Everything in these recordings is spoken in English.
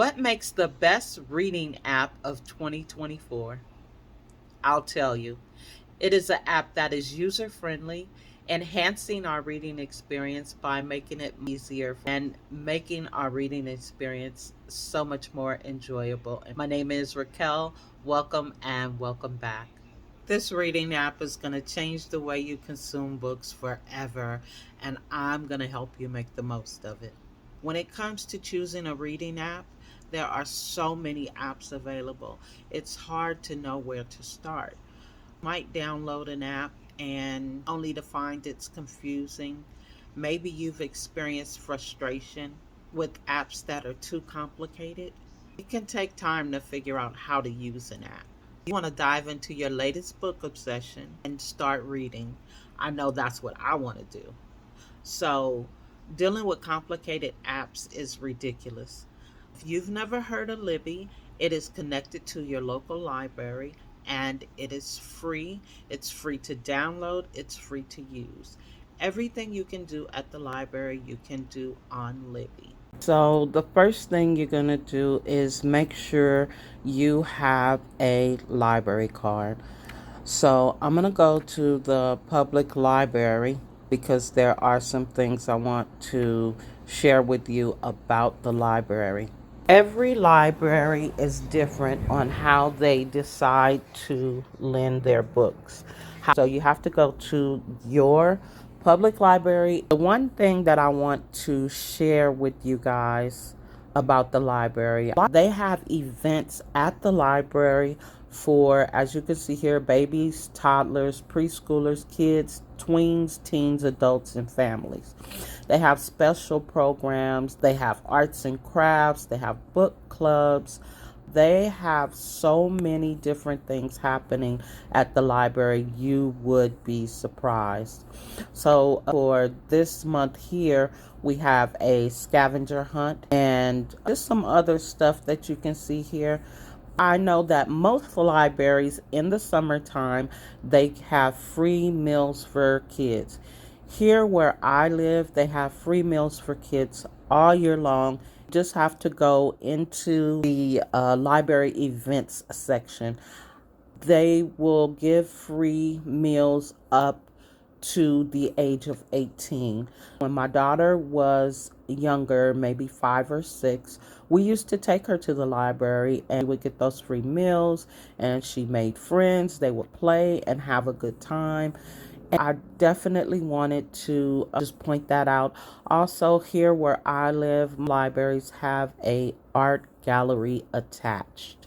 What makes the best reading app of 2024? I'll tell you. It is an app that is user friendly, enhancing our reading experience by making it easier and making our reading experience so much more enjoyable. My name is Raquel. Welcome and welcome back. This reading app is going to change the way you consume books forever, and I'm going to help you make the most of it. When it comes to choosing a reading app, there are so many apps available. It's hard to know where to start. Might download an app and only to find it's confusing. Maybe you've experienced frustration with apps that are too complicated. It can take time to figure out how to use an app. You want to dive into your latest book obsession and start reading. I know that's what I want to do. So, dealing with complicated apps is ridiculous. If you've never heard of Libby, it is connected to your local library and it is free. It's free to download, it's free to use. Everything you can do at the library, you can do on Libby. So, the first thing you're going to do is make sure you have a library card. So, I'm going to go to the public library because there are some things I want to share with you about the library. Every library is different on how they decide to lend their books. So you have to go to your public library. The one thing that I want to share with you guys about the library, they have events at the library for, as you can see here, babies, toddlers, preschoolers, kids, tweens, teens, adults, and families. They have special programs, they have arts and crafts, they have book clubs. They have so many different things happening at the library, you would be surprised. So, for this month here, we have a scavenger hunt and just some other stuff that you can see here. I know that most libraries in the summertime, they have free meals for kids. Here where I live, they have free meals for kids all year long. You just have to go into the library events section. They will give free meals up to the age of 18. When my daughter was younger, maybe 5 or 6, we used to take her to the library and we would get those free meals and she made friends. They would play and have a good time. And I definitely wanted to just point that out. Also, here where I live, libraries have a art gallery attached.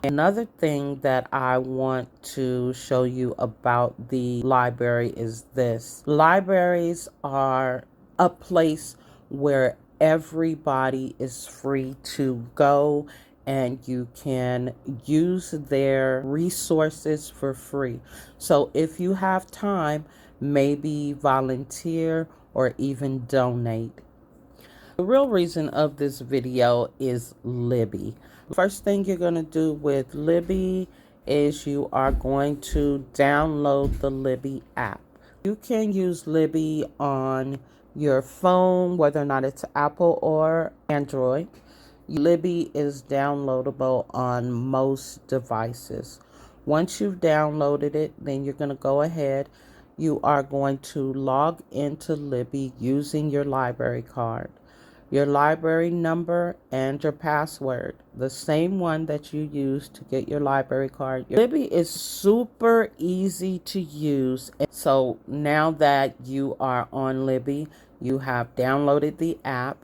Another thing that I want to show you about the library is this. Libraries are a place where everybody is free to go and you can use their resources for free. So if you have time, maybe volunteer or even donate. The real reason of this video is Libby. First thing you're going to do with Libby is you are going to download the Libby app. You can use Libby on your phone, whether or not it's Apple or Android. Libby is downloadable on most devices. Once you've downloaded it, then you're going to go ahead. You are going to log into Libby using your library card, your library number, and your password, the same one that you use to get your library card. Libby is super easy to use. So now that you are on Libby, you have downloaded the app.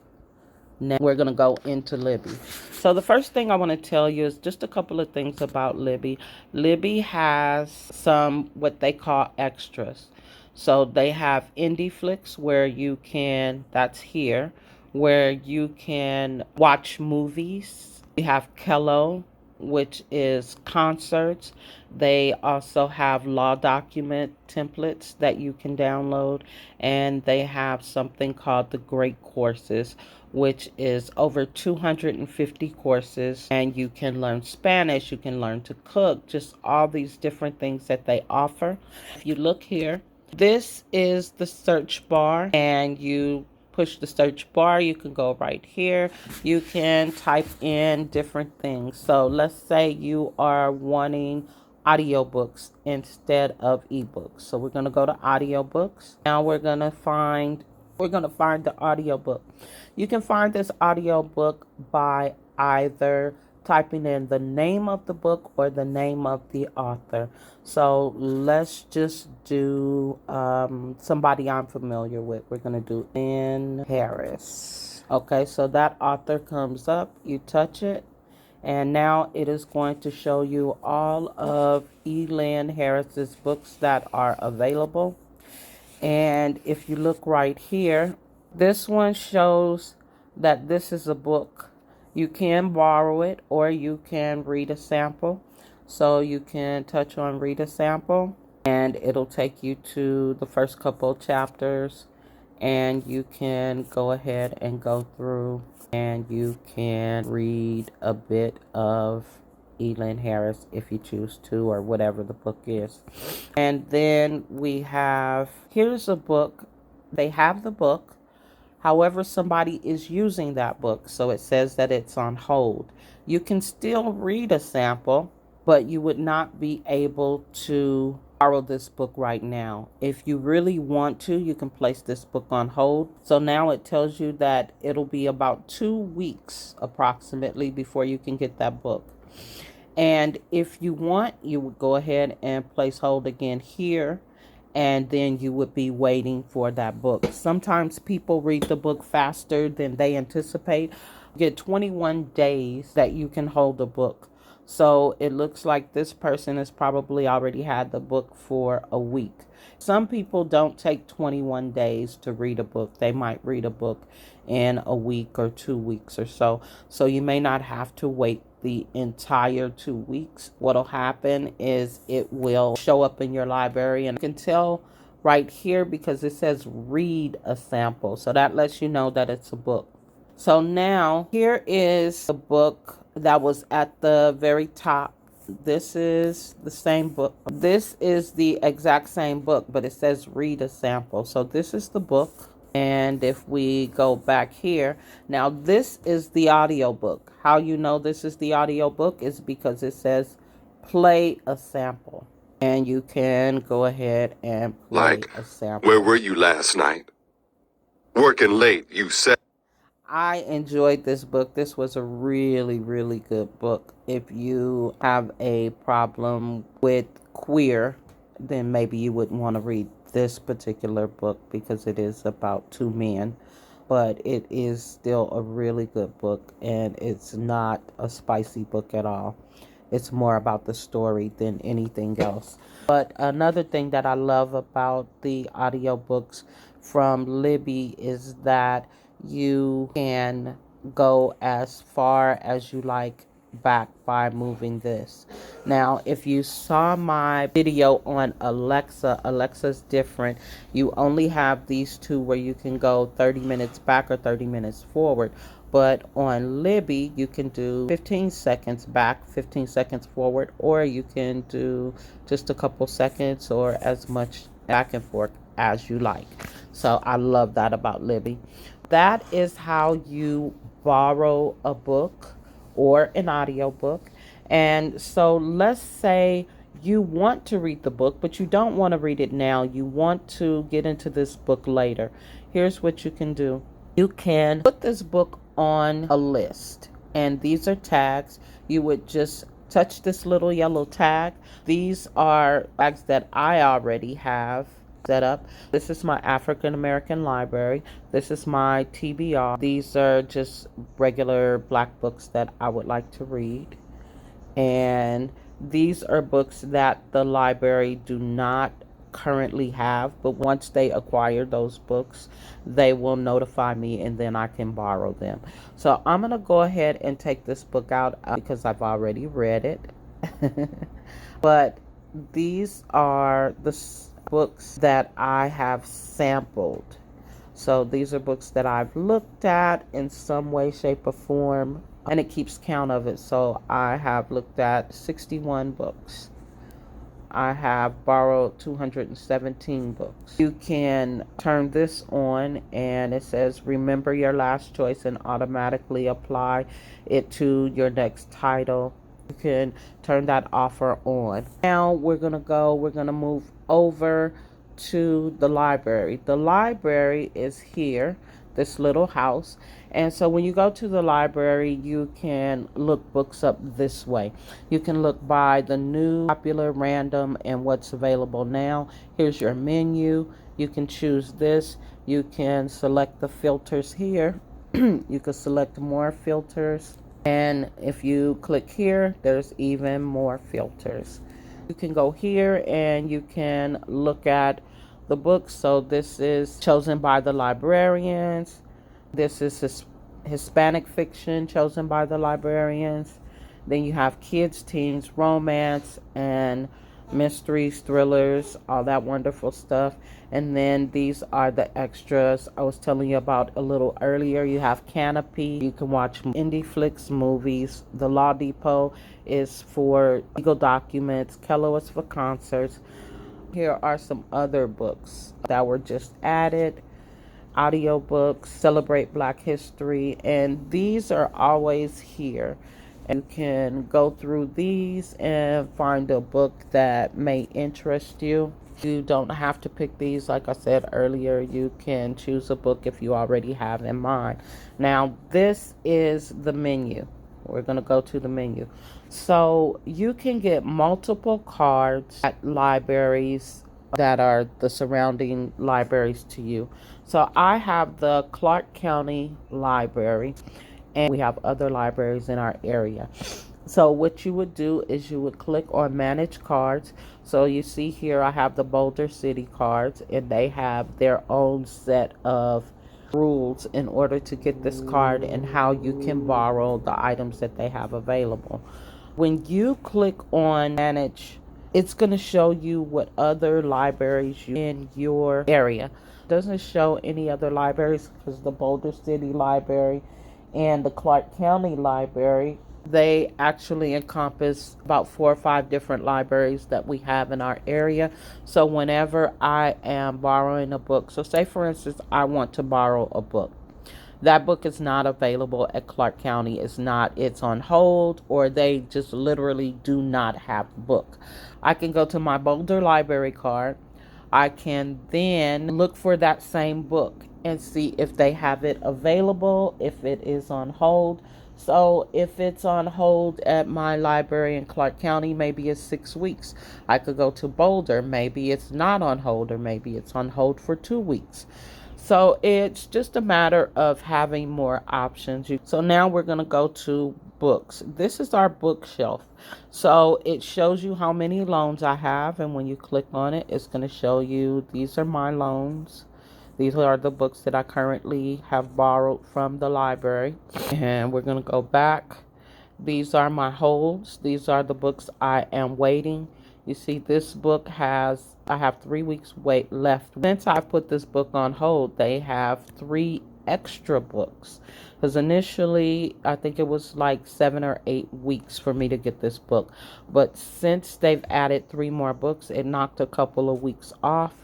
Now we're going to go into Libby. So the first thing I want to tell you is just a couple of things about Libby. Libby has some what they call extras. So they have indie flicks where you can, that's here, where you can watch movies. We have Kello, which is concerts. They also have law document templates that you can download. And they have something called the Great Courses, which is over 250 courses. And you can learn Spanish, you can learn to cook, just all these different things that they offer. If you look here, this is the search bar and you push the search bar, you can go right here. You can type in different things. So let's say you are wanting audiobooks instead of ebooks. So we're going to go to audiobooks. Now we're going to find the audiobook. You can find this audiobook by either typing in the name of the book or the name of the author. So let's just do somebody I'm familiar with. We're going to do Lynn Harris. Okay, so that author comes up. You touch it. And now it is going to show you all of Lynn Harris's books that are available. And if you look right here, this one shows that this is a book. You can borrow it or you can read a sample. So you can touch on read a sample and it'll take you to the first couple chapters, and you can go ahead and go through and you can read a bit of Lynn Harris if you choose to, or whatever the book is. And then here's a book. They have the book. However, somebody is using that book, so it says that it's on hold. You can still read a sample, but you would not be able to borrow this book right now. If you really want to, you can place this book on hold. So now it tells you that it'll be about 2 weeks approximately before you can get that book. And if you want, you would go ahead and place hold again here, and then you would be waiting for that book. Sometimes people read the book faster than they anticipate. You get 21 days that you can hold the book. So it looks like this person has probably already had the book for a week. Some people don't take 21 days to read a book. They might read a book in a week or 2 weeks or so. So you may not have to wait the entire 2 weeks. What'll happen is it will show up in your library, and you can tell right here because it says read a sample. So that lets you know that it's a book. So now here is the book that was at the very top. This is the same book. This is the exact same book, but it says read a sample. So this is the book. And if we go back here, now this is the audiobook. How you know this is the audiobook is because it says play a sample. And you can go ahead and play a sample. Where were you last night? Working late, you said. I enjoyed this book. This was a really, really good book. If you have a problem with queer, then maybe you wouldn't want to read this particular book because it is about 2 men. But it is still a really good book, and it's not a spicy book at all. It's more about the story than anything else. But another thing that I love about the audiobooks from Libby is that you can go as far as you like back by moving this. Now, if you saw my video on Alexa's different. You only have these two where you can go 30 minutes back or 30 minutes forward. But on Libby, you can do 15 seconds back, 15 seconds forward, or you can do just a couple seconds or as much back and forth as you like. So I love that about Libby. That is how you borrow a book or an audiobook. And so let's say you want to read the book, but you don't want to read it now. You want to get into this book later. Here's what you can do. You can put this book on a list, and these are tags. You would just touch this little yellow tag. These are tags that I already have set up. This is my African American library. This is my TBR. These are just regular Black books that I would like to read. And these are books that the library do not currently have, but once they acquire those books, they will notify me and then I can borrow them. So I'm going to go ahead and take this book out because I've already read it. But these are the books that I have sampled. So these are books that I've looked at in some way, shape, or form, and it keeps count of it. So I have looked at 61 books. I have borrowed 217 books. You can turn this on and it says remember your last choice and automatically apply it to your next title. You can turn that off or on. Now we're going to move over to the library. The library is here, this little house. And so when you go to the library, you can look books up this way. You can look by the new, popular, random, and what's available now. Here's your menu. You can choose this. You can select the filters here. You can select more filters. And if you click here, there's even more filters. You can go here and you can look at the books. So this is chosen by the librarians. This is Hispanic fiction chosen by the librarians. Then you have kids, teens, romance, and mysteries, thrillers, all that wonderful stuff. And then these are the extras I was telling you about a little earlier. You have Canopy. You can watch indie flicks, movies. The Law Depot is for legal documents. Kello is for concerts. Here are some other books that were just added. Audiobooks, Celebrate Black History, and these are always here. You can go through these and find a book that may interest you. You don't have to pick these. Like I said earlier, you can choose a book if you already have in mind. Now, this is the menu. We're going to go to the menu. So you can get multiple cards at libraries that are the surrounding libraries to you. So I have the Clark County Library, and we have other libraries in our area. So what you would do is you would click on manage cards. So you see here I have the Boulder City cards, and they have their own set of rules in order to get this card and how you can borrow the items that they have available. When you click on manage, it's going to show you what other libraries in your area. It doesn't show any other libraries because the Boulder City Library and the Clark County Library, they actually encompass about 4 or 5 different libraries that we have in our area. So whenever I am borrowing a book, so say for instance I want to borrow a book, that book is not available at Clark County. It's on hold, or they just literally do not have the book. I can go to my Boulder library card. I can then look for that same book and see if they have it available, if it is on hold. So if it's on hold at my library in Clark County, maybe it's 6 weeks. I could go to Boulder. Maybe it's not on hold, or maybe it's on hold for 2 weeks. So it's just a matter of having more options. So now we're going to go to books. This is our bookshelf. So it shows you how many loans I have. And when you click on it, it's going to show you these are my loans. These are the books that I currently have borrowed from the library. And we're going to go back. These are my holds. These are the books I am waiting. You see, this book I have 3 weeks wait left. Since I put this book on hold, they have 3 extra books. Because initially, I think it was like 7 or 8 weeks for me to get this book. But since they've added 3 more books, it knocked a couple of weeks off.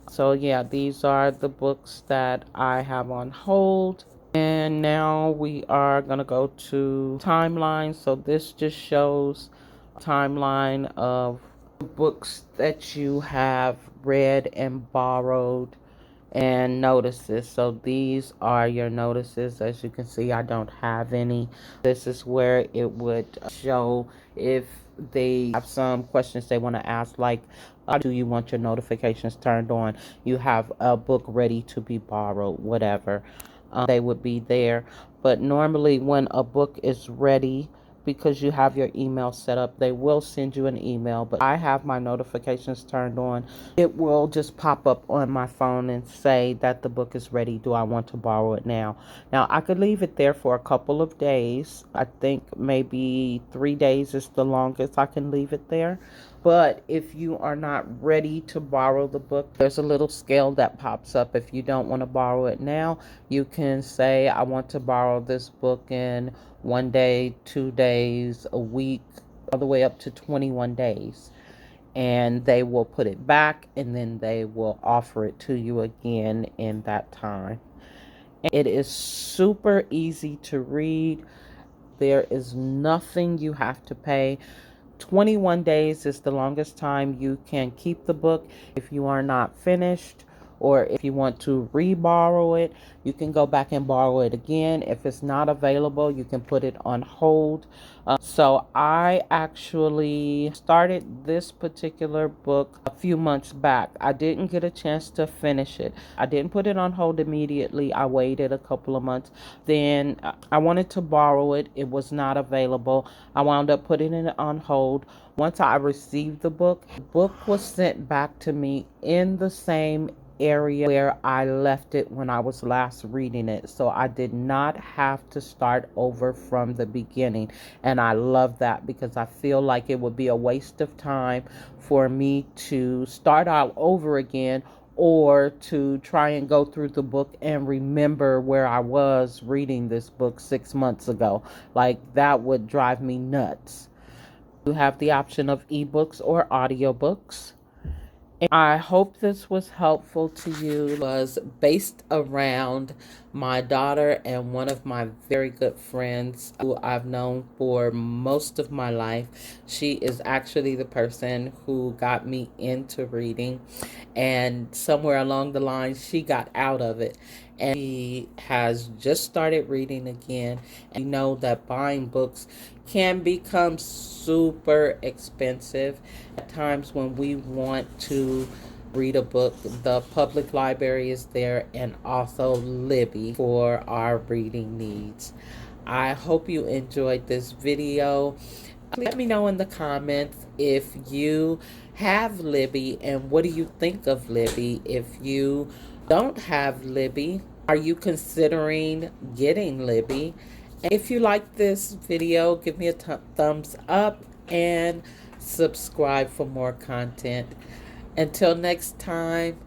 So yeah, these are the books that I have on hold. And now we are going to go to timeline. So this just shows a timeline of books that you have read and borrowed and notices. So these are your notices. As you can see, I don't have any. This is where it would show if they have some questions they want to ask, like do you want your notifications turned on, you have a book ready to be borrowed, whatever. They would be there. But normally when a book is ready, because you have your email set up, they will send you an email. But I have my notifications turned on. It will just pop up on my phone and say that the book is ready. Do I want to borrow it now? Now, I could leave it there for a couple of days. I think maybe 3 days is the longest I can leave it there. But if you are not ready to borrow the book, there's a little scale that pops up. If you don't want to borrow it now, you can say, I want to borrow this book in 1 day, 2 days, a week, all the way up to 21 days. and they will put it back, and then they will offer it to you again in that time. It is super easy to read. There is nothing you have to pay. 21 days is the longest time you can keep the book. If you are not finished, or if you want to re-borrow it, you can go back and borrow it again. If it's not available, you can put it on hold. So I actually started this particular book a few months back. I didn't get a chance to finish it. I didn't put it on hold immediately. I waited a couple of months. Then I wanted to borrow it. It was not available. I wound up putting it on hold. Once I received the book was sent back to me in the same area where I left it when I was last reading it. So I did not have to start over from the beginning. And I love that, because I feel like it would be a waste of time for me to start all over again, or to try and go through the book and remember where I was reading this book 6 months ago. Like, that would drive me nuts. You have the option of ebooks or audiobooks. I hope this was helpful to you. It was based around my daughter and one of my very good friends who I've known for most of my life. She is actually the person who got me into reading, and somewhere along the line she got out of it, and she has just started reading again. And you know that buying books can become super expensive at times when we want to read a book. The public library is there, and also Libby for our reading needs. I hope you enjoyed this video. Let me know in the comments if you have Libby, and what do you think of Libby. If you don't have Libby, are you considering getting Libby? If you like this video, give me a thumbs up and subscribe for more content. Until next time,